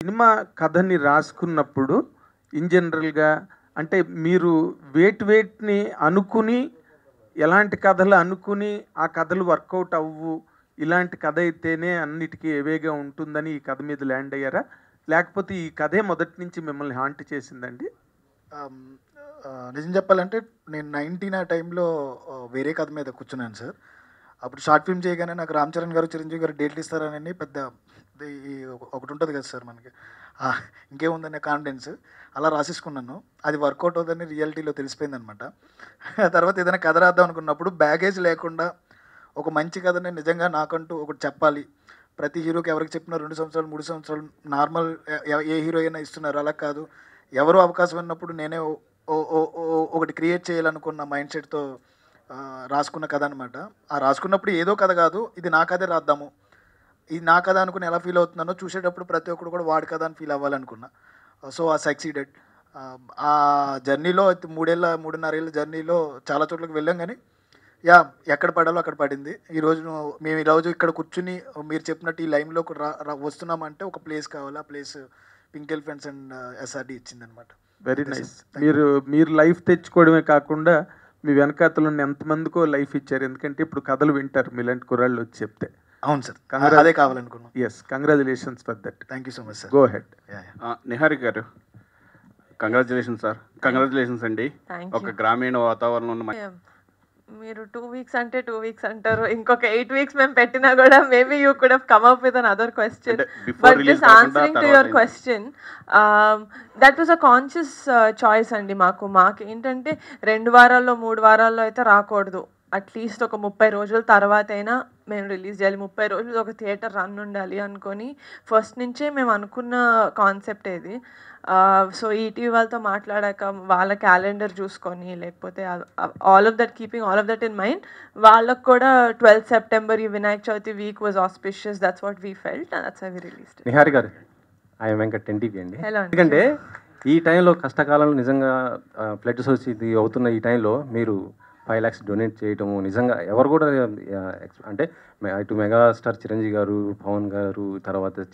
Cinema కథని రాసుకున్నప్పుడు in జనరల్‌గా అంటే మీరు వేటిని అనుకుని, ఎలాంటి కథలు అనుకుని, ఆ కథలు వర్కౌట్ అవ్వు, ఇలాంటి కథ అయితేనే అన్నిటికి ఎవేగా ఉంటుందని ఈ కథ మీద ల్యాండ్ అయ్యారా? లేకపోతే ఈ కథే మొదటి నుంచి మిమ్మల్ని హాంట్ చేసిందండి? ఆమ్, నిజం చెప్పాలంటే నేను 19 ఆ టైంలో వేరే కథ మీద కూర్చున్నాను సార్. అప్పుడు షార్ట్ ఫిల్మ్ చేయగానే నాకు రామ్ చరణ్ గారు, చిరంజీవి గారు డేట్లు ఇస్తారని పెద్ద ఒకటి ఉంటుంది కదా సార్ మనకి, ఆ, ఇంకేముందనే కాన్ఫిడెన్స్ అలా రాసేసుకున్నాను. అది వర్కౌట్ అవుతుందని రియాలిటీలో తెలిసిపోయింది అనమాట. తర్వాత ఏదైనా కథ రాద్దాం అనుకున్నప్పుడు బ్యాగేజ్ లేకుండా ఒక మంచి కథని నిజంగా నాకంటూ ఒకటి చెప్పాలి. ప్రతి హీరోకి ఎవరికి చెప్పినా 2 సంవత్సరాలు 3 సంవత్సరాలు నార్మల్ ఏ హీరో అయినా ఇస్తున్నారు, అలా కాదు. ఎవరు అవకాశం ఉన్నప్పుడు నేనే ఒకటి క్రియేట్ చేయాలనుకున్న మైండ్ సెట్తో రాసుకున్న కథ అనమాట. ఆ రాసుకున్నప్పుడు ఏదో కథ కాదు, ఇది నా కథే రాద్దాము, ఇది నా కథ అనుకుని ఎలా ఫీల్ అవుతున్నానో చూసేటప్పుడు ప్రతి ఒక్కరు కూడా వాడి కథ అని ఫీల్ అవ్వాలనుకున్నా. సో ఆ సక్సీడెడ్. ఆ జర్నీలో 3.5 ఏళ్ళ జర్నీలో చాలా చోట్లకి వెళ్ళాం, కానీ యా ఎక్కడ పడాలో అక్కడ పడింది. మేము ఈరోజు ఇక్కడ కూర్చుని మీరు చెప్పినట్టు ఈ లైన్లోకి వస్తున్నామంటే ఒక ప్లేస్ కావాలి. ఆ place pink elephants and SRD ఇచ్చిందనమాట. Very nice. మీరు లైఫ్ తెచ్చుకోవడమే కాకుండా మీ వెనకాతలు ఎంతమందికో లైఫ్ ఇచ్చారు. ఎందుకంటే ఇప్పుడు కథలు వింటారు మీలాంటి కుర్రాళ్ళు వచ్చి చెప్తే. అవును సార్, అదే కావాలనుకున్నాం. Yes, congratulations for that. Thank you so much sir. Go ahead. Niharika గారు, కంగ్రాచులేషన్స్ సార్. కంగ్రాచులేషన్స్ అండి. ఒక గ్రామీణ వాతావరణం ఉన్న మీరు 2 వీక్స్ అంటే 2 వీక్స్ అంటారు, ఇంకొక 8 వీక్స్ మేము పెట్టినా కూడా maybe you could have come up with another question. But just answering to your question, that was a conscious choice అండి. మాకు ఏంటంటే 2 వారాల్లో 3 వారాల్లో అయితే రాకూడదు, అట్లీస్ట్ ఒక 30 రోజుల తర్వాత అయినా మేము రిలీజ్ చేయాలి, 30 రోజులు ఒక థియేటర్ రన్ ఉండాలి అనుకొని ఫస్ట్ నుంచే మేము అనుకున్న కాన్సెప్ట్ ఇది. సో ఈటీవీ వాళ్ళతో మాట్లాడాక వాళ్ళ క్యాలెండర్ చూసుకొని, లేకపోతే all of that keeping all of that in mind, వాళ్ళకు కూడా 12 సెప్టెంబర్ ఈ Vinayaka Chavithi week was auspicious. That's what we felt and that's how we released. Nihari గారు, ఐఎమ్ వెంకట్, ఎన్టీవీ అండి. హలో. ఎందుకంటే ఈ టైంలో కష్టకాలంలో నిజంగా ఫ్లడ్ వచ్చి అవుతున్న ఈ టైంలో మీరు 5 lakhs డొనేట్ చేయటము నిజంగా ఎవరు కూడా అంటే ఇటు మెగాస్టార్ చిరంజీవి గారు, పవన్ గారు, తర్వాత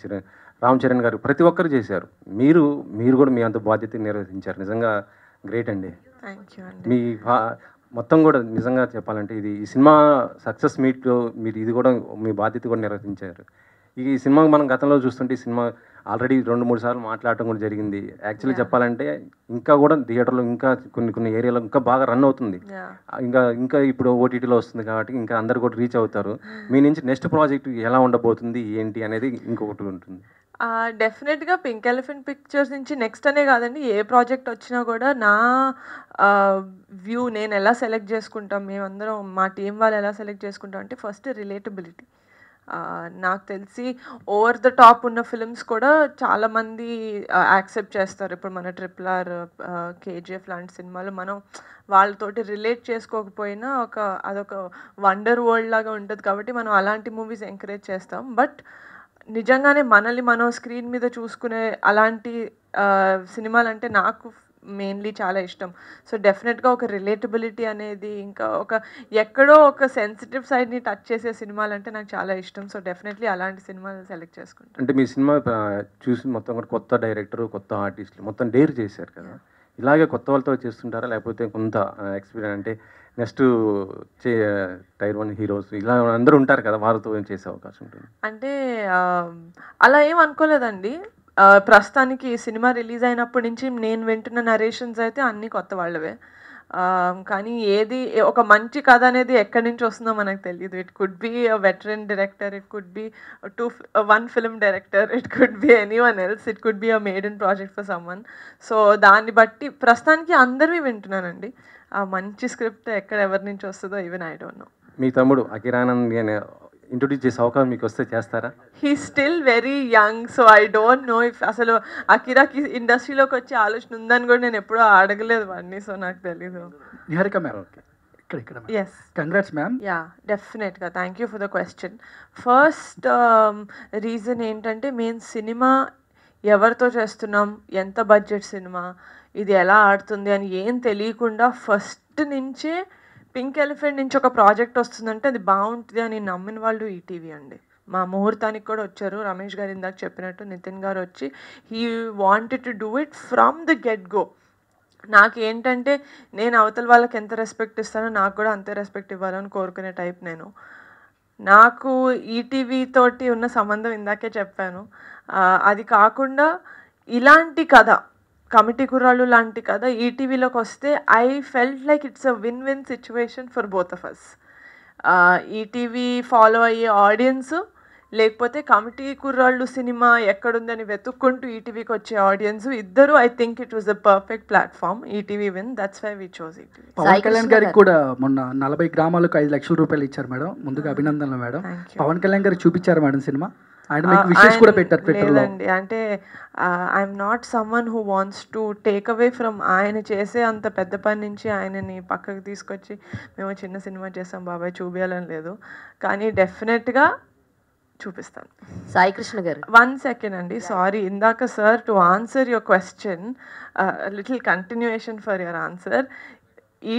రామ్ చరణ్ గారు, ప్రతి ఒక్కరు చేశారు. మీరు కూడా మీ అంత బాధ్యత నిర్వహించారు. నిజంగా గ్రేట్ అండి. థ్యాంక్ యూ అండి. మీ మొత్తం కూడా నిజంగా చెప్పాలంటే ఈ సినిమా సక్సెస్ మీట్లో మీరు ఇది కూడా మీ బాధ్యత కూడా నిర్వహించారు. ఈ సినిమా మనం గతంలో చూస్తుంటే ఈ సినిమా ఆల్రెడీ 2-3 సార్లు మాట్లాడటం కూడా జరిగింది. యాక్చువల్లీ చెప్పాలంటే ఇంకా కూడా థియేటర్లో ఇంకా కొన్ని ఏరియాలో ఇంకా బాగా రన్ అవుతుంది. ఇంకా ఇప్పుడు ఓటీటీలో వస్తుంది కాబట్టి ఇంకా అందరు కూడా రీచ్ అవుతారు. మీ నుంచి నెక్స్ట్ ప్రాజెక్ట్ ఎలా ఉండబోతుంది ఏంటి అనేది ఇంకొకటి ఉంటుంది. డెఫినెట్గా పింక్ ఎలిఫెంట్ పిక్చర్స్ నుంచి నెక్స్ట్ అనే కాదండి, ఏ ప్రాజెక్ట్ వచ్చినా కూడా నా వ్యూ నేను ఎలా సెలెక్ట్ చేసుకుంటాం, మేమందరం మా టీం వాళ్ళు ఎలా సెలెక్ట్ చేసుకుంటాం అంటే ఫస్ట్ రిలేటబిలిటీ. నాకు తెలిసి ఓవర్ ద టాప్ ఉన్న ఫిల్మ్స్ కూడా చాలామంది యాక్సెప్ట్ చేస్తారు. ఇప్పుడు మన RRR, KGF లాంటి సినిమాలు మనం వాళ్ళతోటి రిలేట్ చేసుకోకపోయినా అదొక వండర్ వరల్డ్ లాగా ఉంటుంది కాబట్టి మనం అలాంటి మూవీస్ ఎంకరేజ్ చేస్తాం. బట్ నిజంగానే మనల్ని మనం స్క్రీన్ మీద చూసుకునే అలాంటి సినిమాలు అంటే నాకు మెయిన్లీ చాలా ఇష్టం. సో డెఫినెట్గా ఒక రిలేటబిలిటీ అనేది, ఇంకా ఎక్కడో ఒక సెన్సిటివ్ సైడ్ని టచ్ చేసే సినిమాలు అంటే నాకు చాలా ఇష్టం. సో డెఫినెట్లీ అలాంటి సినిమాలు సెలెక్ట్ చేసుకుంటాను. అంటే మీ సినిమా చూసి మొత్తం కూడా కొత్త డైరెక్టర్, కొత్త ఆర్టిస్టులు మొత్తం డేర్ చేశారు కదా, ఇలాగే కొత్త వాళ్ళతో చేస్తుంటారా లేకపోతే కొంత ఎక్స్పీరియన్స్ అంటే నెక్స్ట్ టైర్ 1 హీరోస్ ఇలా అందరూ ఉంటారు కదా, వారితో చేసే అవకాశం ఉంటుంది? అంటే అలా ఏం అనుకోలేదండి. ప్రస్తుతానికి సినిమా రిలీజ్ అయినప్పటి నుంచి నేను వింటున్న నరేషన్స్ అయితే అన్నీ కొత్త వాళ్ళవే. కానీ ఒక మంచి కథ అనేది ఎక్కడి నుంచి వస్తుందో మనకు తెలియదు. It could be a veteran director, it could be 1 film director, it could be anyone else, it could be a మేడన్ project for someone. So దాన్ని బట్టి ప్రస్తుతానికి అందరివి వింటున్నానండి. ఆ మంచి స్క్రిప్ట్ ఎవరి నుంచి వస్తుందో ఈవెన్ ఐ డోంట్ నో. మీ తమ్ముడు అకిరానంద్ ఇంట్రొడ్యూస్ చేసే అవకాశం మీకు వస్తే చేస్తారా? He still very young, so I don't know if అసలు అకిరాకి ఇండస్ట్రీలోకి వచ్చే ఆలోచన ఉందని కూడా నేను ఎప్పుడూ అడగలేదు వాడిని, సో నాకు తెలీదు. నిహారిక మ్యామ్, ఇక్కడ ఎస్, కంగ్రాట్స్ మ్యామ్. యా డెఫినెట్గా, thank you for the question. First reason ఏంటంటే మేము సినిమా ఎవరితో చేస్తున్నాం, ఎంత బడ్జెట్ సినిమా, ఇది ఎలా ఆడుతుంది అని ఏం తెలియకుండా ఫస్ట్ నుంచే పింక్ ఎలిఫెంట్ నుంచి ఒక ప్రాజెక్ట్ వస్తుందంటే అది బాగుంటుంది అని నమ్మిన వాళ్ళు ఈటీవీ అండి. మా ముహూర్తానికి కూడా వచ్చారు. రమేష్ గారు ఇందాక చెప్పినట్టు నితిన్ గారు వచ్చి he wanted to do it from the get go. నాకు ఏంటంటే నేను అవతల వాళ్ళకి ఎంత రెస్పెక్ట్ ఇస్తానో నాకు కూడా అంతే రెస్పెక్ట్ ఇవ్వాలని కోరుకునే టైప్ నేను. నాకు ఈటీవీ తోటి ఉన్న సంబంధం ఇందాకే చెప్పాను. అది కాకుండా ఇలాంటి కథ, కమిటీ కుర్రాళ్ళు లాంటి కథ ఈటీవీలోకి వస్తే I felt like it's a win win situation for both of us. ETV follow అయ్యే ఆడియన్స్, లేకపోతే కమిటీ కుర్రాళ్ళు సినిమా ఎక్కడుందని వెతుక్కుంటూ ఈటీవీకి వచ్చే ఆడియన్స్, ఇద్దరు I think it was the perfect platform. ETV win, that's why we chose ETV. Pawan Kalyan గారికి కూడా మొన్న 40 గ్రామాలకు 5 లక్షల రూపాయలు ఇచ్చారు మేడం. ముందుగా అభినందనలు మేడం. పవన్ కళ్యాణ్ గారికి చూపించారు మేడం సినిమా, ఆయన మీకు విషెస్ కూడా పెట్టారు ట్విట్టర్లో. లేదండి, అంటే I'm not someone who wants to take away from ఆయన చేసే అంత పెద్ద పని నుంచి ఆయనని పక్కకు తీసుకొచ్చి మేము చిన్న సినిమా చేసాం బాబాయ్ చూపించాలని లేదు, కానీ డెఫినెట్గా చూపిస్తాను. సాయి కృష్ణ గారు, 1 సెకండ్ అండి, సారీ. ఇందాక sir, to answer your question, little continuation for your answer. ఈ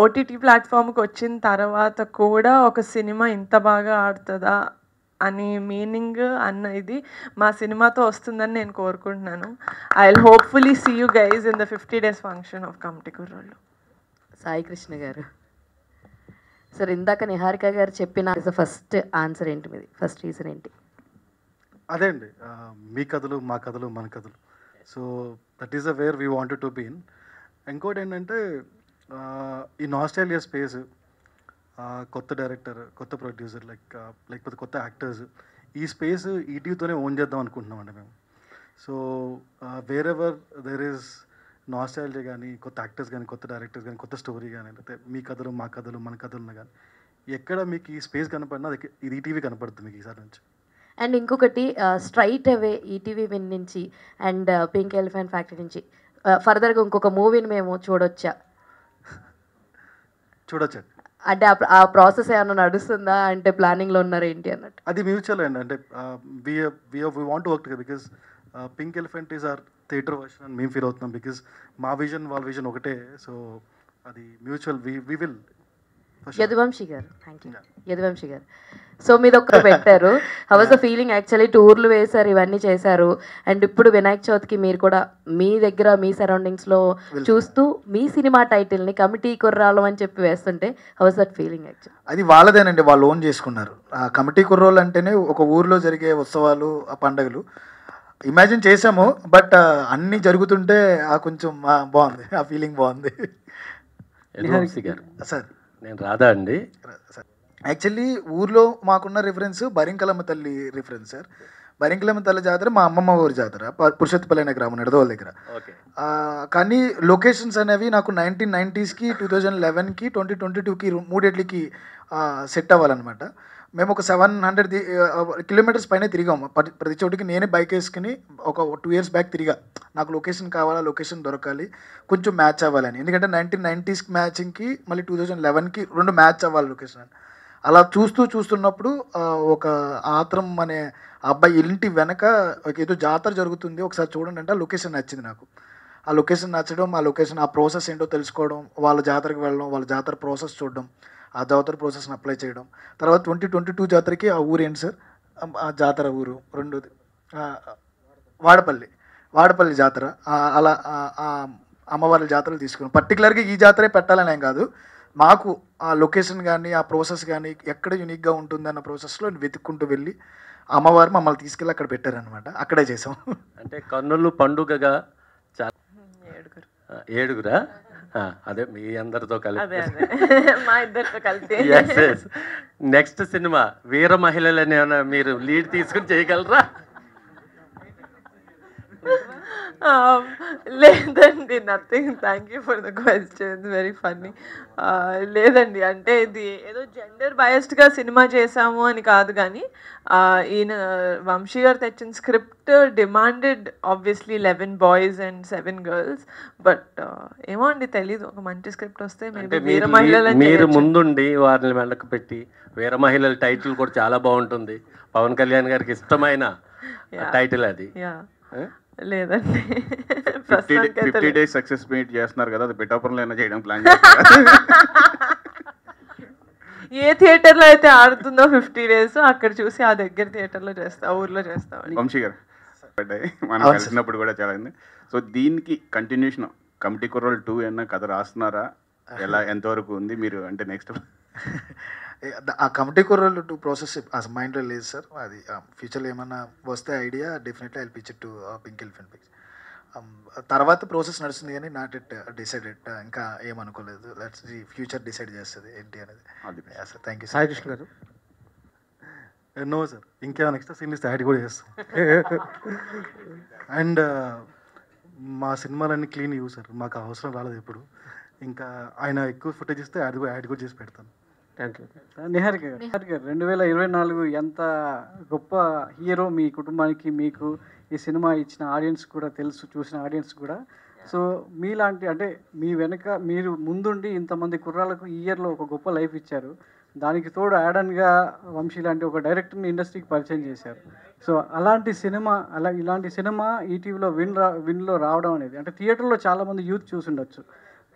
ఓటీటీ ప్లాట్ఫామ్కి వచ్చిన తర్వాత కూడా ఒక సినిమా ఇంత బాగా ఆడుతుందా అని మీనింగ్ అన్న ఇది మా సినిమాతో వస్తుందని నేను కోరుకుంటున్నాను. I will hopefully see you guys in the 50 days function of Committee Kurrollu. Sai Krishna గారు, సార్ ఇందాక నిహారిక గారు చెప్పిన ఫస్ట్ ఆన్సర్ ఏంటి మీది, ఫస్ట్ రీజన్ ఏంటి? అదే అండి, మీ కథలు మా కథలు మన కథలు. So that is a where we wanted to be in. ఇంకోటి ఏంటంటే ఈ నాస్టాలియా స్పేస్, కొత్త డైరెక్టర్, కొత్త ప్రొడ్యూసర్, లేకపోతే కొత్త యాక్టర్స్, ఈ స్పేస్ ఈటీవీతోనే ఓన్ చేద్దాం అనుకుంటున్నామండి మేము. So where ever there is nostalgia కానీ, కొత్త యాక్టర్స్ కానీ, కొత్త డైరెక్టర్స్ కానీ, కొత్త స్టోరీ కానీ, లేకపోతే మీ కథలు మా కథలు మన కథలు కానీ, ఎక్కడ మీకు ఈ స్పేస్ కనపడినా అది ఇది ఈటీవీ కనపడుతుంది మీకు ఈసారి నుంచి. అండ్ ఇంకొకటి, స్ట్రైట్ అవే ఈటీవీ విన్ నుంచి అండ్ పింక్ ఎలిఫెంట్ ఫ్యాక్టరీ నుంచి ఫర్దర్గా ఇంకొక మూవీని మేము చూడొచ్చా? చూడొచ్చండి. అంటే ఆ ప్రాసెస్ ఏమన్నా నడుస్తుందా, అంటే ప్లానింగ్లో ఉన్నారా ఏంటి అన్నట్టు? అది మ్యూచువల్ అండి, అంటే we want work together because pink elephant is our theatre version అని మేము ఫీల్ అవుతున్నాం. బికాస్ మా విజన్ వాళ్ళ విజన్ ఒకటే. సో అది మ్యూచువల్, వి విల్. యదువంశీ గారు, థ్యాంక్ యూ. యదువంశీ గారు, సో మీద ఒక్కరు పెట్టారు. How was the feeling? Actually టూర్లు వేశారు, ఇవన్నీ చేశారు, అండ్ ఇప్పుడు వినాయక చవితికి మీరు కూడా మీ దగ్గర మీ సరౌండింగ్స్లో చూస్తూ మీ సినిమా టైటిల్ని కమిటీ కుర్రాళ్ళు అని చెప్పి వేస్తుంటే how was that feeling? Actually అది వాళ్ళదేనండి, వాళ్ళు ఓన్ చేసుకున్నారు. ఆ కమిటీ కుర్రోళ్ళు అంటేనే ఒక ఊర్లో జరిగే ఉత్సవాలు, ఆ పండుగలు ఇమాజిన్ చేసాము. బట్ అన్నీ జరుగుతుంటే కొంచెం బాగుంది, ఆ ఫీలింగ్ బాగుంది. సార్ నేను రాధా అండి. సార్ యాక్చువల్లీ ఊర్లో మాకున్న రిఫరెన్స్ బరింకలమ్మ తల్లి రిఫరెన్స్ సార్. బరింకలమ్మ తల్లి జాతర మా అమ్మమ్మ ఊరి జాతర, పురుషోత్తపల్లి అనే గ్రామం నిడదవోలు దగ్గర. కానీ లొకేషన్స్ అనేవి నాకు 1990s, 2011, 2022 మూడేట్లకి సెట్ అవ్వాలన్నమాట. మేము ఒక 700 kilometers పైన తిరిగాము. ప్రతి చోటికి నేనే బైక్ వేసుకుని ఒక 2 years బ్యాక్ తిరిగా. నాకు లొకేషన్ కావాలా, లొకేషన్ దొరకాలి, కొంచెం మ్యాచ్ అవ్వాలని. ఎందుకంటే 1990s మ్యాచింగ్కి మళ్ళీ 2011కి 2 మ్యాచ్ అవ్వాలి లొకేషన్ అని. అలా చూస్తున్నప్పుడు ఒక ఆత్రం అనే అబ్బాయి ఇంటి వెనక ఏదో జాతర జరుగుతుంది, ఒకసారి చూడండి అంటే ఆ లొకేషన్ నచ్చింది నాకు. ఆ లొకేషన్ నచ్చడం, ఆ లొకేషన్ ఆ ప్రాసెస్ ఏంటో తెలుసుకోవడం, వాళ్ళ జాతరకి వెళ్ళడం, వాళ్ళ జాతర ప్రాసెస్ చూడడం, ఆ జాతర ప్రాసెస్ని అప్లై చేయడం. తర్వాత 2022 జాతరకి ఆ ఊరు ఏంటి సార్, ఆ జాతర ఊరు రెండోది వాడపల్లి జాతర. అలా అమ్మవారి జాతరలు తీసుకున్నాం. పర్టికులర్గా ఈ జాతరే పెట్టాలని ఏం కాదు, మాకు ఆ లొకేషన్ కానీ ఆ ప్రాసెస్ కానీ ఎక్కడ యూనిక్గా ఉంటుంది అన్న ప్రాసెస్లో వెతుక్కుంటూ వెళ్ళి అమ్మవారు మమ్మల్ని తీసుకెళ్ళి అక్కడ పెట్టారనమాట. అక్కడే చేసాం. అంటే కన్నులు పండుగగా ఏడుగురా, అదే మీ అందరితో కలిపి మా ఇద్దరితో కలిపి. నెక్స్ట్ సినిమా వీర మహిళలని ఏమైనా మీరు లీడ్ తీసుకుని చేయగలరా? లేదండి, nothing. Thank you for the question, very funny. లేదండి, అంటే ఇది ఏదో జెండర్ బయస్డ్గా సినిమా చేసాము అని కాదు, కానీ ఈయన వంశీ గారు తెచ్చిన script demanded obviously 11 boys and 7 girls. But ఏమో అండి, తెలీదు, ఒక మంచి స్క్రిప్ట్ వస్తే వీర మహిళలు మీరు ముందుండి వారిని వెళ్ళక పెట్టి వీర మహిళల టైటిల్ కూడా చాలా బాగుంటుంది. పవన్ కళ్యాణ్ గారికి ఇష్టమైన టైటిల్ అది. లేదండి, 50 days సక్సెస్ మీట్ చేస్తున్నారు కదా, అది పిఠాపురంలో అయినా చేయడం ప్లాన్ ఏ థియేటర్లో అయితే ఆడుతుందో 50 days అక్కడ చూసి ఆ దగ్గర థియేటర్లో చేస్తా, ఊర్లో చేస్తామని. వంశీ గారు మనం కలిసినప్పుడు కూడా చాలా అయింది. సో దీనికి కంటిన్యూషన్ కమిటీ కుర్రోళ్ళు 2 అన్న కథ రాస్తున్నారా, ఎలా ఎంతవరకు ఉంది మీరు అంటే నెక్స్ట్? ఆ కమిటీ కుర్రోళ్ళు 2 ప్రాసెస్ అసలు మైండ్లో లేదు సార్. అది ఫ్యూచర్లో ఏమన్నా వస్తే idea definitely I pitch to pink elephant picture. తర్వాత ప్రాసెస్ నడుస్తుంది కానీ నాట్ ఇట్ డిసైడెడ్, ఇంకా ఏమనుకోలేదు. లెట్స్ ది ఫ్యూచర్ డిసైడ్ చేస్తుంది ఏంటి అనేది. Sir thank you. Sai Krishna గారు. నో సార్, ఇంకేమైనా ఎక్స్ట్రా సీన్ ఇస్తే యాడ్ కూడా చేస్తాం. అండ్ మా సినిమాలన్నీ క్లీన్ ఇవ్వు సార్, మాకు అవసరం రాలేదు ఎప్పుడు. ఇంకా ఆయన ఎక్కువ ఫుటేజ్ ఇస్తే యాడ్ కూడా చేసి పెడతాను. Thank you. నిహారిక గారు 2024 ఎంత గొప్ప హీరో మీ కుటుంబానికి, మీకు ఈ సినిమా ఇచ్చిన ఆడియన్స్ కూడా తెలుసు, చూసిన ఆడియన్స్ కూడా. సో మీలాంటి అంటే మీ వెనక మీరు ముందుండి ఇంతమంది కుర్రాళ్ళకు ఈ ఇయర్లో ఒక గొప్ప లైఫ్ ఇచ్చారు. దానికి తోడు యాడన్గా వంశీ లాంటి ఒక డైరెక్టర్ని ఇండస్ట్రీకి పరిచయం చేశారు. సో ఇలాంటి సినిమా ఈటీవీలో విన్లో రావడం అనేది, అంటే థియేటర్లో చాలామంది యూత్ చూసుండొచ్చు.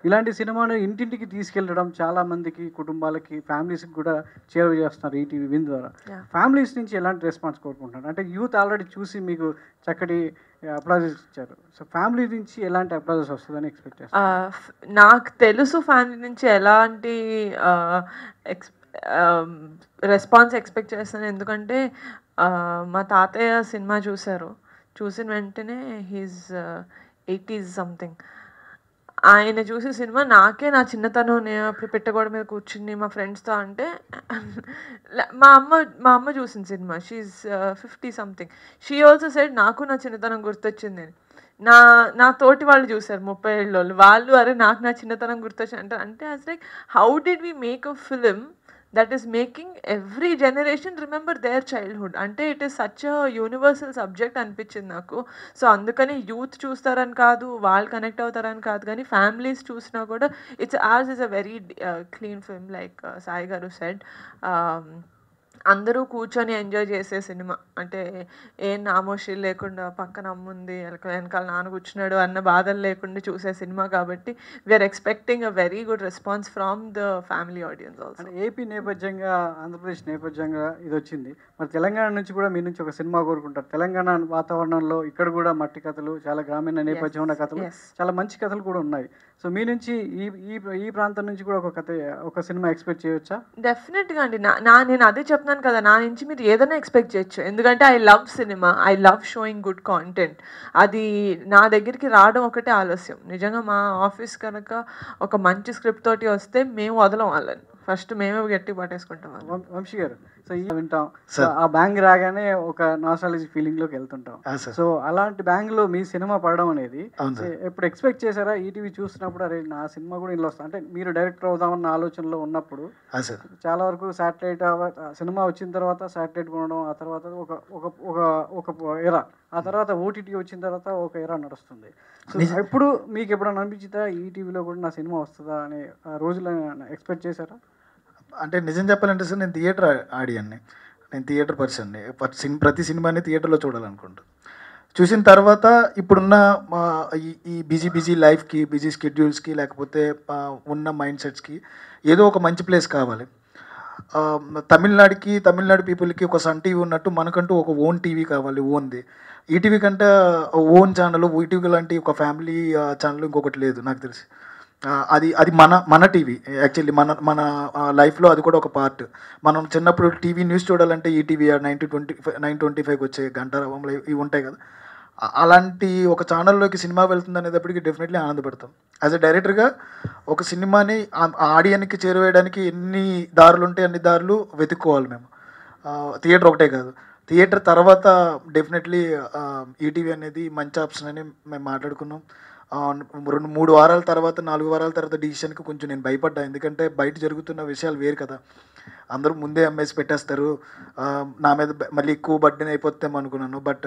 ఇలాంటి సినిమాను ఇంటింటికి తీసుకెళ్ళడం చాలామందికి, కుటుంబాలకి, ఫ్యామిలీస్కి కూడా చేరువ చేస్తున్నారు ఈటీవీ విన్ ద్వారా. ఫ్యామిలీస్ నుంచి ఎలాంటి రెస్పాన్స్ కోరుకుంటున్నారు? అంటే యూత్ ఆల్రెడీ చూసి మీకు చక్కటి అప్లాజెస్ ఇచ్చారు. సో ఫ్యామిలీ నుంచి ఎలాంటి అప్లాజెస్ వస్తుందని ఎక్స్పెక్ట్ చేస్తారు? నాకు తెలుసు ఫ్యామిలీ నుంచి ఎలాంటి రెస్పాన్స్ ఎక్స్పెక్ట్ చేస్తాను. ఎందుకంటే మా తాతయ్య సినిమా చూసిన వెంటనే హీస్ 80s సంథింగ్. ఆయన చూసే సినిమా నాకే నా చిన్నతనం, నేను అప్పుడు పెట్టగోడ మీద కూర్చుని మా ఫ్రెండ్స్తో అంటే మా అమ్మ చూసిన సినిమా, she 50 something. She also said నాకు నా చిన్నతనం గుర్తొచ్చింది. నా తోటి వాళ్ళు చూసారు 30 ఏళ్ళ వాళ్ళు, అరే నాకు నా చిన్నతనం గుర్తొచ్చింది అంటారు. అంటే us like how did we make a film that is making every generation remember their childhood. అంటే it is such a universal subject అనిపించింది నాకు. సో అందుకని యూత్ చూస్తారని కాదు, వాళ్ళు కనెక్ట్ అవుతారని కాదు, కానీ ఫ్యామిలీస్ చూసినా కూడా ours is a very clean film, like Sai గారు సెడ్. అందరూ కూర్చొని ఎంజాయ్ చేసే సినిమా, అంటే ఏం నామోషి లేకుండా పక్కన అమ్ముంది వెనకాల నాన్న కూర్చున్నాడు అన్న బాధలు లేకుండా చూసే సినిమా. కాబట్టి we're expecting a very good response from the family audience also. అంటే ఏపీ నేపథ్యంగా, ఆంధ్రప్రదేశ్ నేపథ్యంగా ఇది వచ్చింది. మరి తెలంగాణ నుంచి కూడా మీ నుంచి ఒక సినిమా కోరుకుంటారు. తెలంగాణ వాతావరణంలో ఇక్కడ కూడా మట్టి కథలు, చాలా గ్రామీణ నేపథ్యం ఉన్న కథలు, చాలా మంచి కథలు కూడా ఉన్నాయి. సో మీ నుంచి ఈ ప్రాంతం నుంచి కూడా ఒక సినిమా ఎక్స్పెక్ట్ చేయొచ్చా? డెఫినెట్గా అండి. నేను అదే చెప్తున్నాను కదా, నా నుంచి మీరు ఏదైనా ఎక్స్పెక్ట్ చేయొచ్చు. ఎందుకంటే I love cinema, I love sowing good content. అది నా దగ్గరికి రావడం ఒకటే ఆలస్యం. నిజంగా మా ఆఫీస్ కనుక ఒక మంచి స్క్రిప్ట్ తోటి వస్తే మేము వదలం వాళ్ళని, ఫస్ట్ మేమే గట్టి పట్టేసుకుంటాం. వంశీ గారు, సో వింటాం, ఆ బ్యాంగ్ రాగానే ఒక నాస్టాలజీ ఫీలింగ్ లోకి వెళ్తుంటాం. సో అలాంటి బ్యాంగ్ లో మీ సినిమా పడడం అనేది ఎప్పుడు ఎక్స్పెక్ట్ చేశారా? ఈటీవీ చూసినప్పుడు అరే నా సినిమా కూడా ఇంట్లో వస్తా, అంటే మీరు డైరెక్టర్ అవుదామన్న ఆలోచనలో ఉన్నప్పుడు చాలా వరకు శాటిలైట్ సినిమా వచ్చిన తర్వాత శాటిలైట్ కొనడం, ఆ తర్వాత ఒక ఎరా, ఆ తర్వాత ఓటీటీ వచ్చిన తర్వాత ఒక ఎరా నడుస్తుంది. సో ఎప్పుడు మీకు ఎప్పుడైనా అనిపించిందా ఈటీవీలో కూడా నా సినిమా వస్తుందా అనే రోజులు ఎక్స్పెక్ట్ చేశారా? అంటే నిజం చెప్పాలంటే సార్, నేను థియేటర్ ఆడియన్ని, నేను థియేటర్ పర్సన్ని. ప్రతి సినిమాని థియేటర్లో చూడాలనుకుంటా. చూసిన తర్వాత ఇప్పుడున్న ఈ బిజీ లైఫ్కి, బిజీ స్కెడ్యూల్స్కి, లేకపోతే ఉన్న మైండ్ సెట్స్కి ఏదో ఒక మంచి ప్లేస్ కావాలి. తమిళనాడు పీపుల్కి ఒక సన్ టీవీ ఉన్నట్టు మనకంటూ ఒక ఓన్ టీవీ కావాలి, ఓన్ది. ఈటీవీ కంటే ఓన్ ఛానల్, ఈటీవీ లాంటి ఒక ఫ్యామిలీ ఛానల్ ఇంకొకటి లేదు నాకు తెలిసి. అది మన టీవీ యాక్చువల్లీ, మన లైఫ్లో అది కూడా ఒక పార్ట్. మనం చిన్నప్పుడు టీవీ న్యూస్ చూడాలంటే ఈటీవీ 9:25 వచ్చే గంటారావంలో ఇవి ఉంటాయి కదా, అలాంటి ఒక ఛానల్లోకి సినిమా వెళ్తుంది అనేటప్పటికి డెఫినెట్లీ ఆనందపడతాం. యాజ్ ఎ డైరెక్టర్గా ఒక సినిమాని ఆడియన్కి చేరువేయడానికి ఎన్ని దారులు ఉంటే అన్ని దారులు వెతుక్కోవాలి మేము. థియేటర్ ఒకటే కాదు, థియేటర్ తర్వాత డెఫినెట్లీ ఈటీవీ అనేది మంచి ఆప్షన్ అని మేము మాట్లాడుకున్నాం. 2-3 వారాల తర్వాత, 4 వారాల తర్వాత డిసిషన్కి కొంచెం నేను భయపడ్డా. ఎందుకంటే బయట జరుగుతున్న విషయాలు వేరు కదా, అందరూ ముందే అమ్మేసి పెట్టేస్తారు, నా మీద మళ్ళీ ఎక్కువ బర్డెన్ అయిపోతాం అనుకున్నాను. బట్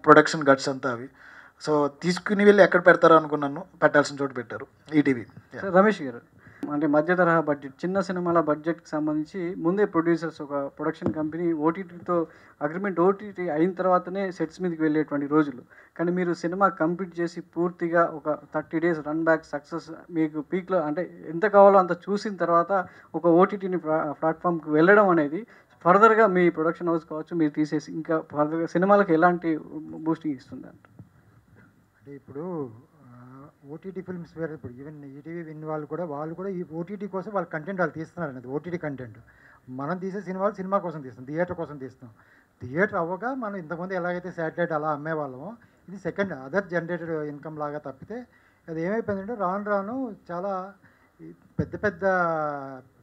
ప్రొడక్షన్ గట్స్ అంతా అవి. సో తీసుకుని వెళ్ళి ఎక్కడ పెడతారో అనుకున్నాను, పెట్టాల్సిన చోటు పెట్టారు ఈటీవీ. రమేష్ గారు, అంటే మధ్య తరహా బడ్జెట్ చిన్న సినిమాల బడ్జెట్కి సంబంధించి ముందే ప్రొడ్యూసర్స్ ఒక ప్రొడక్షన్ కంపెనీ ఓటీటీతో అగ్రిమెంట్ ఓటీటీ అయిన తర్వాతనే సెట్స్ మీదకి వెళ్ళేటువంటి రోజులు. కానీ మీరు సినిమా కంప్లీట్ చేసి పూర్తిగా ఒక 30 days రన్ బ్యాక్ సక్సెస్ మీకు పీక్లో అంటే ఎంత కావాలో అంత చూసిన తర్వాత ఒక ఓటీటీని ప్లాట్ఫామ్కి వెళ్ళడం అనేది ఫర్దర్గా మీ ప్రొడక్షన్ హౌస్ కావచ్చు మీరు తీసేసి ఇంకా ఫర్దర్గా సినిమాలకు ఎలాంటి బూస్టింగ్ ఇస్తుంది అంట? అంటే ఇప్పుడు ఓటీటీ ఫిల్మ్స్ వేరే, ఇప్పుడు ఈవెన్ ఈటీవీ విన్ వాళ్ళు కూడా ఈ ఓటీటీ కోసం వాళ్ళ కంటెంట్ వాళ్ళు తీస్తున్నారు అనేది ఓటీటీ కంటెంట్. మనం తీసే సినిమాలు సినిమా కోసం తీస్తాం, థియేటర్ కోసం తీస్తాం. థియేటర్ అవ్వగా మనం ఇంతకుముందు ఎలాగైతే శాటిలైట్ అలా అమ్మేవాళ్ళమో ఇది సెకండ్ అదర్ జనరేటెడ్ ఇన్కమ్ లాగా తప్పితే అది ఏమైపోయిందంటే రాను రాను చాలా పెద్ద పెద్ద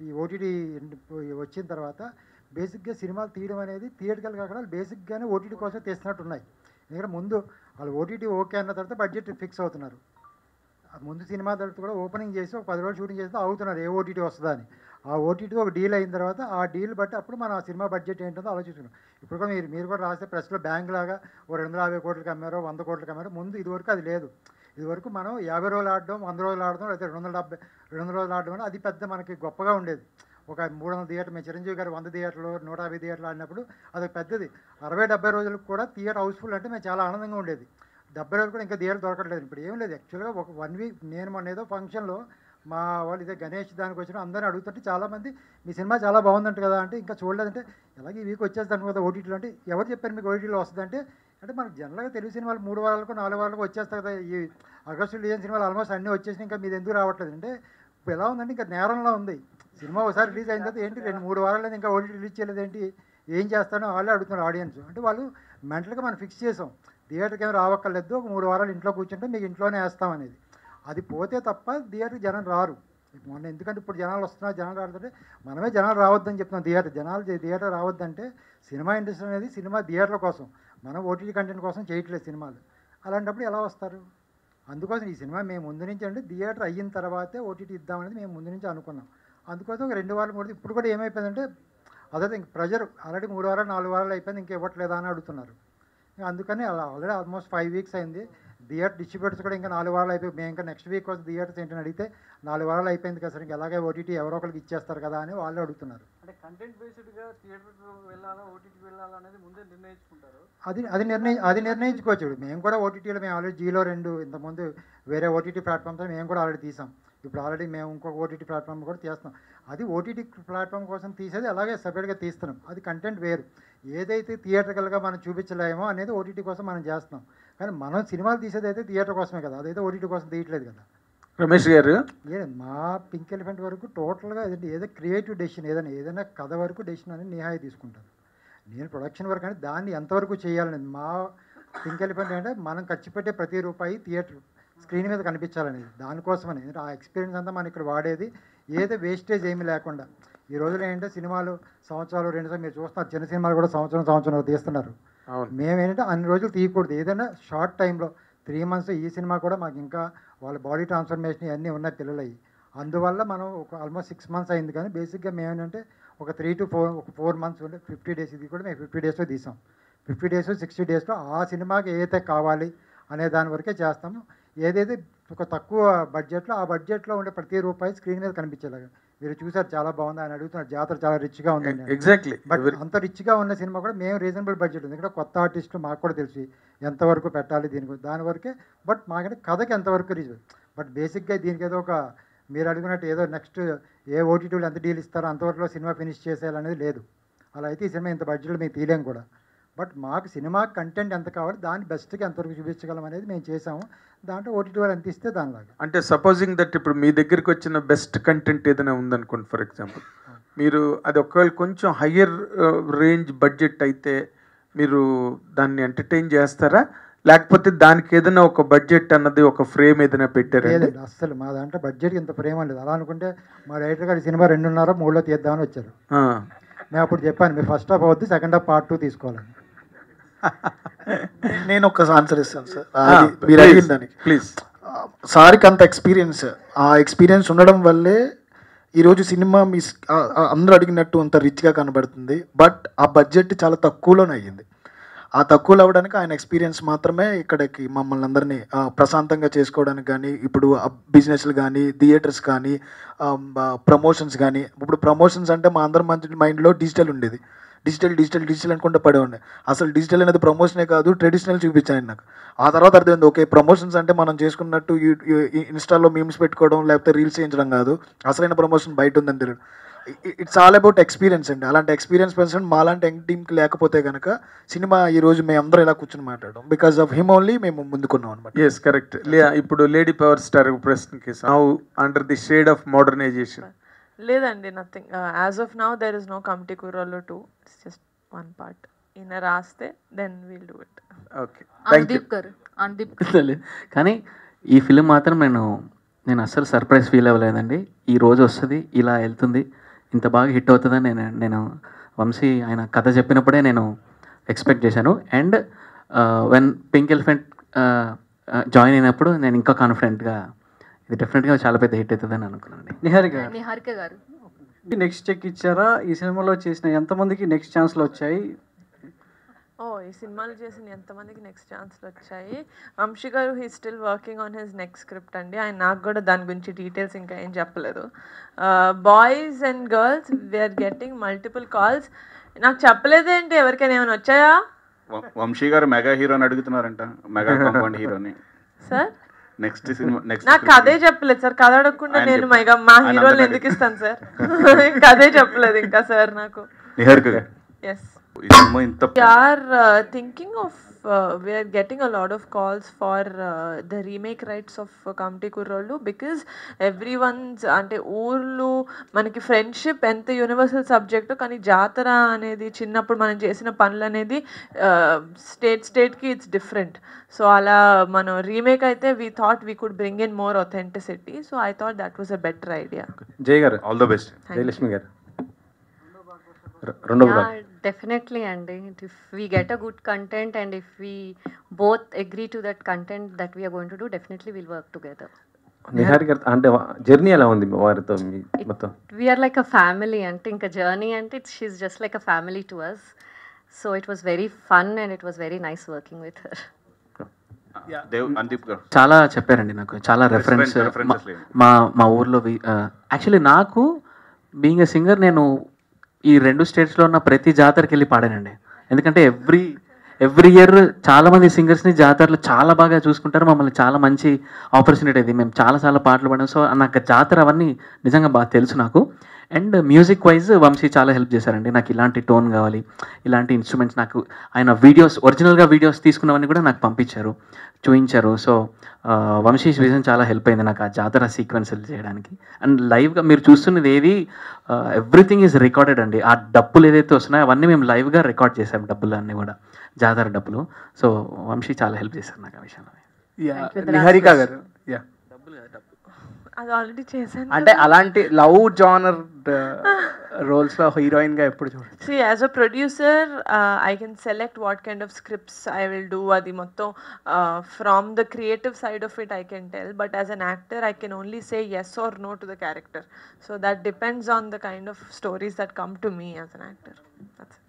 ఈ ఓటీటీ వచ్చిన తర్వాత బేసిక్గా సినిమాలు తీయడం అనేది థియేటర్కి కాకుండా బేసిక్గానే ఓటీటీ కోసం తీస్తున్నట్టు ఉన్నాయి. ఎందుకంటే ముందు వాళ్ళు ఓటీటీ ఓకే అన్న తర్వాత బడ్జెట్ ఫిక్స్ అవుతున్నారు. ముందు సినిమా తర్వాత కూడా ఓపెనింగ్ చేసి ఒక 10 రోజులు షూటింగ్ చేస్తే అవుతున్నారు ఏ ఓటీటీ వస్తుందా అని. ఆ ఓటీటీ ఒక డీల్ అయిన తర్వాత ఆ డీల్ బట్టి అప్పుడు మన సినిమా బడ్జెట్ ఏంటో ఆలోచిస్తున్నాం. ఇప్పుడు కూడా మీరు కూడా రాస్తే ప్రెస్లో బ్యాంక్ లాగా ఓ 250 కోట్లకి అమ్మారో 100 కోట్లకి అమ్మారో, ముందు ఇదివరకు అది లేదు. ఇదివరకు మనం 50 రోజులు ఆడడం 100 రోజులు ఆడడం అయితే 200 రోజులు ఆడడం అని అది పెద్ద మనకి గొప్పగా ఉండేది. ఒక 300 థియేటర్, మేము చిరంజీవి గారు 100 థియేటర్లు 150 థియేటర్లు ఆడినప్పుడు అది పెద్దది. 60-70 రోజులకు కూడా థియేటర్ హౌస్ఫుల్ అంటే మేము చాలా ఆనందంగా ఉండేది. 70 రోజులు కూడా ఇంకా థియేటర్ దొరకట్లేదు. ఇప్పుడు ఏం లేదు యాక్చువల్గా ఒక 1 వీక్ నేను మొన్న ఏదో ఫంక్షన్లో మా వాళ్ళు ఇదే గణేష్ దానికి వచ్చిన అందరినీ అడుగుతుంటే చాలామంది మీ సినిమా చాలా బాగుందంట కదా అంటే ఇంకా చూడలేదంటే ఎలాగే ఈ వీక్ వచ్చేస్తాను కదా ఓటీటీలో అంటే ఎవరు చెప్పారు మీకు ఓటీటీలో వస్తుందంటే అంటే మనకు జనరల్గా తెలుగు సినిమాలు 3 వారాలకు 4 వారాలకు వచ్చేస్తాయి కదా. ఈ ఆగస్టు రిలీజ్ సినిమాలు ఆల్మోస్ట్ అన్నీ వచ్చేసి ఇంకా మీది ఎందుకు రావట్లేదు అంటే ఇప్పుడు ఎలా ఉందంటే ఇంకా నేరంలో ఉంది. సినిమా ఒకసారి రిలీజ్ అయిన తర్వాత ఏంటి 2-3 వారాలు ఇంకా ఓటీటీ రిలీజ్ చేయలేదు ఏంటి ఏం చేస్తానో వాళ్ళే అడుగుతున్నారు ఆడియన్స్. అంటే వాళ్ళు మెంటల్గా మనం ఫిక్స్ చేసాం థియేటర్కి ఏమైనా రావక్కర్లేదు, ఒక 3 వారాలు ఇంట్లో కూర్చుంటే మీకు ఇంట్లోనే వేస్తామనేది. అది పోతే తప్ప థియేటర్కి జనం రారు. మొన్న ఎందుకంటే ఇప్పుడు జనాలు వస్తున్నారు, జనాలు రాడుతుంటే మనమే జనాలు రావద్దని చెప్తున్నాం. థియేటర్ రావద్దంటే సినిమా ఇండస్ట్రీ అనేది సినిమా థియేటర్ల కోసం, మనం ఓటీటీ కంటెంట్ కోసం చేయట్లేదు సినిమాలు. అలాంటప్పుడు ఎలా వస్తారు? అందుకోసం ఈ సినిమా మేము ముందు నుంచి అంటే థియేటర్ అయిన తర్వాతే ఓటీటీ ఇద్దామనేది మేము ముందు నుంచి అనుకున్నాం. అందుకోసం ఒక 2 వారాలు 3 ఇప్పుడు కూడా ఏమైపోయిందంటే అదే ఇంక ప్రెజర్ ఆల్రెడీ 3 వారాలు 4 వారాలు అయిపోయింది ఇంకా ఇవ్వట్లేదా అని అడుగుతున్నారు. అందుకని అలా ఆల్రెడీ ఆల్మోస్ట్ 5 వీక్స్ అయింది. థియేటర్ డిస్ట్రిబ్యూటర్స్ కూడా ఇంకా 4 వారాలు అయిపోయి మేము ఇంకా నెక్స్ట్ వీక్ వచ్చి థియేటర్స్ ఏంటని అడిగితే 4 వారాలు అయిపోయింది కదా సార్ ఇంకా ఎలాగే ఓటీటీ ఎవరో ఒకరికి ఇచ్చేస్తారు కదా అని వాళ్ళు అడుగుతున్నారు. అంటే కంటెంట్ బేస్డ్గా థియేటర్కి వెళ్ళాలా ఓటీటీకి వెళ్ళాలా అనేది ముందే నిర్ణయించుకుంటారు. అది నిర్ణయించుకోవచ్చు. మేము కూడా ఓటీటీలో మేము ఆల్రెడీ జీలో 2 ఇంతకుముందు వేరే ఓటీటీ ప్లాట్ఫామ్తో మేము కూడా ఆల్రెడీ తీసాం. ఇప్పుడు ఆల్రెడీ మేము ఇంకొక ఓటీటీ ప్లాట్ఫామ్ కూడా తీస్తాం. అది ఓటీటీ ప్లాట్ఫామ్ కోసం తీసేది అలాగే సపరేట్గా తీస్తున్నాం. అది కంటెంట్ వేరు. ఏదైతే థియేటర్కల్గా మనం చూపించలేమో అనేది ఓటీటీ కోసం మనం చేస్తున్నాం. కానీ మనం సినిమాలు తీసేది అయితే థియేటర్ కోసమే కదా, అదైతే ఓటీటీ కోసం తీయట్లేదు కదా. రమేష్ గారు మా పింక్ ఎలిఫెంట్ వరకు టోటల్గా ఏదో క్రియేటివ్ డెసిషన్ ఏదైనా కథ వరకు డెసిషన్ అని నిహాయి తీసుకుంటాను. నేను ప్రొడక్షన్ వరకు అంటే దాన్ని ఎంతవరకు చేయాలనేది మా పింక్ ఎలిఫెంట్ అంటే మనం ఖర్చు పెట్టే ప్రతి రూపాయి థియేటర్ స్క్రీన్ మీద కనిపించాలనేది దానికోసమని. ఆ ఎక్స్పీరియన్స్ అంతా మనం ఇక్కడ వాడేది ఏదో వేస్టేజ్ ఏమీ లేకుండా. ఈ రోజులో ఏంటంటే సినిమాలు సంవత్సరాలు 2 సార్లు మీరు చూస్తున్నారు, చిన్న సినిమాలు కూడా సంవత్సరం తీస్తున్నారు. మేమేంటంటే అన్ని రోజులు తీయకూడదు, ఏదైనా షార్ట్ టైంలో 3 months. ఈ సినిమా కూడా మాకు ఇంకా వాళ్ళ బాడీ ట్రాన్స్ఫర్మేషన్ ఇవన్నీ ఉన్నాయి పిల్లలు అయ్యి, అందువల్ల మనం ఒక ఆల్మోస్ట్ 6 months అయింది. కానీ బేసిక్గా మేమేంటంటే ఒక 3 to 4 months ఉంటే 50 days ఇది కూడా మేము 50 daysలో తీసాం. 50 days 60 daysలో ఆ సినిమాకి ఏదైతే కావాలి అనే దాని వరకే చేస్తాము. ఏదైతే ఒక తక్కువ బడ్జెట్లో ఆ బడ్జెట్లో ఉండే ప్రతి రూపాయి స్క్రీన్ మీద కనిపించేలాగా. మీరు చూసారు చాలా బాగుంది ఆయన అడుగుతున్నారు, జాతర చాలా రిచ్గా ఉంది. ఎగ్జాక్ట్లీ. బట్ అంత రిచ్గా ఉన్న సినిమా కూడా మేము రీజనబుల్ బడ్జెట్ ఉంది. ఇక్కడ కొత్త ఆర్టిస్టులు మాకు కూడా తెలిసి ఎంతవరకు పెట్టాలి దాని వరకే. బట్ మాకంటే కథకి ఎంతవరకు రీజనబుల్. బట్ బేసిక్గా దీనికి ఏదో ఒక మీరు అడిగినట్టు ఏదో నెక్స్ట్ ఏ ఓటీటీలు ఎంత డీల్ ఇస్తారో అంతవరకు సినిమా ఫినిష్ చేసేయాలనేది లేదు. అలా అయితే ఈ సినిమా ఇంత బడ్జెట్లో మేము తీయలేం కూడా. బట్ మాకు సినిమా కంటెంట్ ఎంత కావాలి దాన్ని బెస్ట్గా ఎంతవరకు చూపించగలం అనేది మేము చేసాము. దాంట్లో ఓటీటీ వాళ్ళు ఎంత ఇస్తే దానిలాగా. అంటే సపోజింగ్ దట్ ఇప్పుడు మీ దగ్గరికి వచ్చిన బెస్ట్ కంటెంట్ ఏదైనా ఉందనుకోండి, ఫర్ ఎగ్జాంపుల్ మీరు అది ఒకవేళ కొంచెం హయ్యర్ రేంజ్ బడ్జెట్ అయితే మీరు దాన్ని ఎంటర్టైన్ చేస్తారా, లేకపోతే దానికి ఏదైనా ఒక బడ్జెట్ అన్నది ఒక ఫ్రేమ్ ఏదైనా పెట్టారా? లేదండి, అస్సలు మా దాంట్లో బడ్జెట్కి ఇంత ఫ్రేమ్ లేదు. అలా అనుకుంటే మా డైరెక్టర్ గారి సినిమా 2.5-3లో తీద్దామని వచ్చారు. నేను అప్పుడు చెప్పాను మీరు ఫస్ట్ హాఫ్ అవద్దు, సెకండ్ హాఫ్ పార్ట్ 2 తీసుకోవాలని. నేను ఒక ఆన్సర్ ఇస్తాను సార్ మీరు అడిగిన దానికి. ప్లీజ్. సార్కి అంత ఎక్స్పీరియన్స్, ఆ ఎక్స్పీరియన్స్ ఉండడం వల్లే ఈరోజు సినిమా మీ అందరూ అడిగినట్టు అంత రిచ్గా కనబడుతుంది. బట్ ఆ బడ్జెట్ చాలా తక్కువలోనే అయ్యింది. ఆ తక్కువలో అవ్వడానికి ఆయన ఎక్స్పీరియన్స్ మాత్రమే ఇక్కడికి మమ్మల్ని అందరినీ ప్రశాంతంగా చేసుకోవడానికి కానీ, ఇప్పుడు బిజినెస్లు కానీ, థియేటర్స్ కానీ, ప్రమోషన్స్ కానీ. ఇప్పుడు ప్రమోషన్స్ అంటే మా అందరి మైండ్లో డిజిటల్ ఉండేది. డిజిటల్ అనుకుంటే పడేవాడిని. అసలు డిజిటల్ అనేది ప్రమోషనే కాదు, ట్రెడిషనల్ చూపించాను నాకు. ఆ తర్వాత అర్థమైంది, ఓకే ప్రమోషన్స్ అంటే మనం చేసుకున్నట్టు ఇన్స్టాలో మీమ్స్ పెట్టుకోవడం లేకపోతే రీల్స్ చేయించడం కాదు, అసలైన ప్రమోషన్ బయట ఉందని తెలియదు. ఇట్స్ ఆల్ అబౌట్ ఎక్స్పీరియన్స్ అండి. అలాంటి ఎక్స్పీరియన్స్ పర్సన్ మాలాంటి యంగ్ టీమ్కి లేకపోతే కనుక సినిమా ఈరోజు మేము అందరూ ఇలా కూర్చొని మాట్లాడడం బికాస్ ఆఫ్ హిమ్ ఓన్లీ మేము ముందుకున్నాం అనమాట. Yes correct. ఇప్పుడు లేడీ పవర్ స్టార్ ప్రశ్నకి now under the shade of modernization. లేదండి, nothing. As of now there is no committee కుర్రాళ్ళు 2. It's just one part. ఈయన రాస్తే then will do it. Okay, thank you. Anudeep కానీ ఈ ఫిలిం మాత్రం నేను అస్సలు సర్ప్రైజ్ ఫీల్ అవ్వలేదండి. ఈ రోజు వస్తుంది, ఇలా వెళ్తుంది, ఇంత బాగా హిట్ అవుతుందని నేను వంశీ ఆయన కథ చెప్పినప్పుడే నేను ఎక్స్పెక్ట్ చేశాను. And when pink elephant join అయినప్పుడు నేను ఇంకా కాన్ఫిడెంట్గా ఇది డెఫినెట్గా చాలా పెద్ద హిట్ అవుతుందని అనుకున్నాను. నిహారిక గారు నెక్స్ట్ చెక్ ఇచ్చారా? ఈ సినిమాలో చేసిన ఎంతమందికి నెక్స్ట్ ఛాన్స్లు వచ్చాయి? ఈ సినిమాలు చేసిన ఎంతమందికి నెక్స్ట్ ఛాన్స్లు వచ్చాయి? వంశీ గారు he still working on his next script అండి. ఆయన నాకు కూడా దాని గురించి డీటెయిల్స్ ఇంకా ఏం చెప్పలేదు. Boys and girls we are getting multiple calls. నాకు చెప్పలేదేంటి, ఎవరికైనా ఏమైనా వచ్చాయా? వంశీ గారు మెగా హీరోని అడుగుతున్నారంట, మెగా కాంపౌండ్ హీరోని. సార్ నెక్స్ట్ సినిమా నెక్స్ట్ నాకు కథే చెప్పలేదు సార్. కథ అడగకుండా నేను మా హీరోని ఎందుకు ఇస్తాను సార్? కథే చెప్పలేదు ఇంకా సార్ నాకు. నిహారిక గారు, Yes. ఈ సినిమా ఇంత We are thinking of, we are getting a lot of calls for the remake rights of Kamti Kurrollu because everyone's అంటే ఊర్లు మనకి ఫ్రెండ్షిప్ ఎంత యూనివర్సల్ సబ్జెక్ట్, కానీ జాతర అనేది చిన్నప్పుడు మనం చేసిన పనులు అనేది స్టేట్కి ఇట్స్ డిఫరెంట్. సో అలా మనం రీమేక్ అయితే we thought we could bring in more authenticity. So I thought that was a better idea. జై గారు, ఆల్ ద బెస్ట్. జయలక్ష్మి గారు, రెండో definitely and if we get a good content and if we both agree to that content that we are going to do, definitely we'll work together. Nihari గారు అంటే journey ఎలా ఉంది వారితో మొత్తం? We are like a family and ఇంకా journey and she's just like a family to us, so it was very fun and it was very nice working with her. చాలా చెప్పారండి, నాకు చాలా రెఫరెన్స్ మా ఊర్లో. యాక్చువల్లీ నాకు బీయింగ్ ఎ సింగర్ నేను ఈ 2 స్టేట్స్లో ఉన్న ప్రతి జాతరకి వెళ్ళి పాడానండి. ఎందుకంటే ఎవ్రీ ఇయర్ చాలామంది సింగర్స్ని జాతరలో చాలా బాగా చూసుకుంటారు, మమ్మల్ని చాలా మంచి ఆపర్చునిటీ అది. మేము చాలా పాటలు పాడాం. సో నాకు జాతర అవన్నీ నిజంగా బాగా తెలుసు నాకు. అండ్ మ్యూజిక్ వైజ్ వంశీ చాలా హెల్ప్ చేశారండి. నాకు ఇలాంటి టోన్ కావాలి, ఇలాంటి ఇన్స్ట్రుమెంట్స్, నాకు ఆయన ఒరిజినల్గా వీడియోస్ తీసుకున్నవన్నీ కూడా నాకు పంపించారు, చూపించారు. సో వంశీ విజన్ చాలా హెల్ప్ అయింది నాకు ఆ జాతర సీక్వెన్స్లు చేయడానికి. అండ్ లైవ్గా మీరు చూస్తున్నది ఏది ఎవ్రీథింగ్ ఈజ్ రికార్డెడ్ అండి. ఆ డబ్బులు ఏదైతే వస్తున్నాయో అవన్నీ మేము లైవ్గా రికార్డ్ చేసాం, డబ్బులు అన్నీ కూడా జాతర డబ్బులు. సో వంశీ చాలా హెల్ప్ చేశారు నాకు ఆ విషయంలో. నిహారిక గారు, అది ఆల్రెడీ చేశాను. అంటే అలాంటి లవ్ జానర్ రోల్స్లో హీరోయిన్గా ఎప్పుడు చూడండి. See, as a producer, I can select what kind of scripts I will do. Adi mottham from the creative side of it I can tell, but as an actor I can only say yes or no to the character. So that depends on the kind of stories that come to me as an actor. That's it.